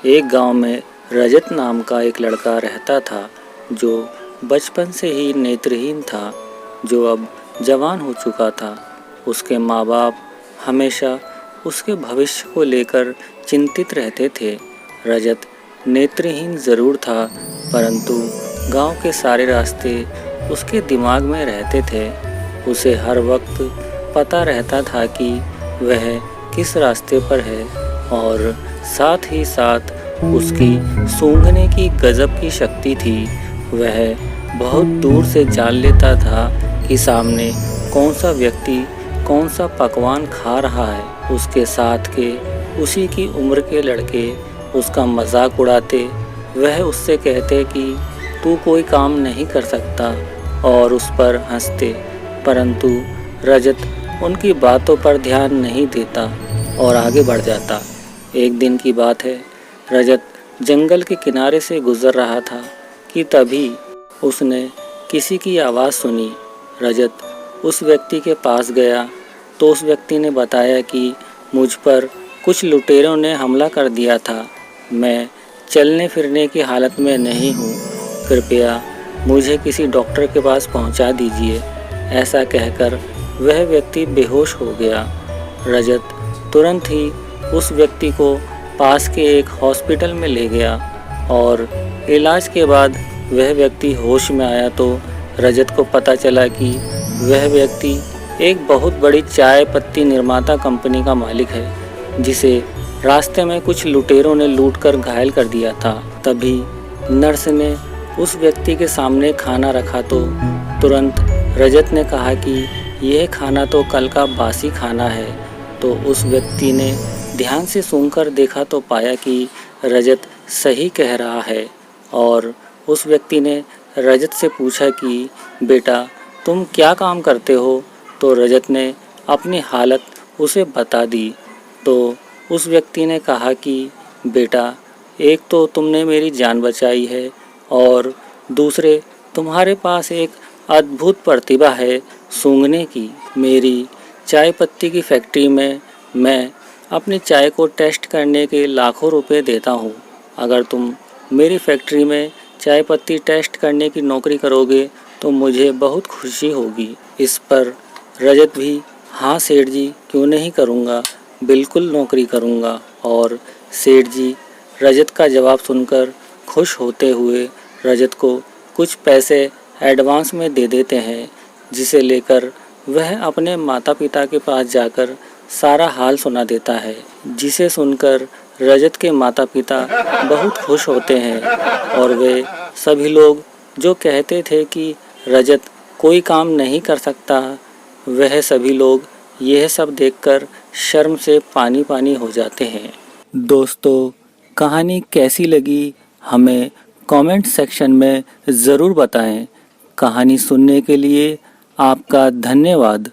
एक गांव में रजत नाम का एक लड़का रहता था जो बचपन से ही नेत्रहीन था, जो अब जवान हो चुका था। उसके माँ बाप हमेशा उसके भविष्य को लेकर चिंतित रहते थे। रजत नेत्रहीन ज़रूर था, परंतु गांव के सारे रास्ते उसके दिमाग में रहते थे। उसे हर वक्त पता रहता था कि वह किस रास्ते पर है, और साथ ही साथ उसकी सूंघने की गजब की शक्ति थी। वह बहुत दूर से जान लेता था कि सामने कौन सा व्यक्ति कौन सा पकवान खा रहा है। उसके साथ के उसी की उम्र के लड़के उसका मजाक उड़ाते। वह उससे कहते कि तू कोई काम नहीं कर सकता और उस पर हंसते, परंतु रजत उनकी बातों पर ध्यान नहीं देता और आगे बढ़ जाता। एक दिन की बात है, रजत जंगल के किनारे से गुजर रहा था कि तभी उसने किसी की आवाज़ सुनी। रजत उस व्यक्ति के पास गया तो उस व्यक्ति ने बताया कि मुझ पर कुछ लुटेरों ने हमला कर दिया था। मैं चलने फिरने की हालत में नहीं हूँ, कृपया मुझे किसी डॉक्टर के पास पहुँचा दीजिए। ऐसा कहकर वह व्यक्ति बेहोश हो गया। रजत तुरंत ही उस व्यक्ति को पास के एक हॉस्पिटल में ले गया और इलाज के बाद वह व्यक्ति होश में आया तो रजत को पता चला कि वह व्यक्ति एक बहुत बड़ी चाय पत्ती निर्माता कंपनी का मालिक है, जिसे रास्ते में कुछ लुटेरों ने लूटकर घायल कर दिया था। तभी नर्स ने उस व्यक्ति के सामने खाना रखा तो तुरंत रजत ने कहा कि यह खाना तो कल का बासी खाना है। तो उस व्यक्ति ने ध्यान से सूंघकर देखा तो पाया कि रजत सही कह रहा है, और उस व्यक्ति ने रजत से पूछा कि बेटा तुम क्या काम करते हो। तो रजत ने अपनी हालत उसे बता दी। तो उस व्यक्ति ने कहा कि बेटा, एक तो तुमने मेरी जान बचाई है और दूसरे तुम्हारे पास एक अद्भुत प्रतिभा है सूंघने की। मेरी चाय पत्ती की फैक्ट्री में मैं अपनी चाय को टेस्ट करने के लाखों रुपए देता हूँ। अगर तुम मेरी फैक्ट्री में चाय पत्ती टेस्ट करने की नौकरी करोगे तो मुझे बहुत खुशी होगी। इस पर रजत भी हाँ सेठ जी, क्यों नहीं करूँगा, बिल्कुल नौकरी करूँगा। और सेठ जी रजत का जवाब सुनकर खुश होते हुए रजत को कुछ पैसे एडवांस में दे देते हैं, जिसे लेकर वह अपने माता पिता के पास जाकर सारा हाल सुना देता है, जिसे सुनकर रजत के माता पिता बहुत खुश होते हैं। और वे सभी लोग जो कहते थे कि रजत कोई काम नहीं कर सकता, वह सभी लोग यह सब देखकर शर्म से पानी पानी हो जाते हैं। दोस्तों, कहानी कैसी लगी हमें कमेंट सेक्शन में ज़रूर बताएं। कहानी सुनने के लिए आपका धन्यवाद।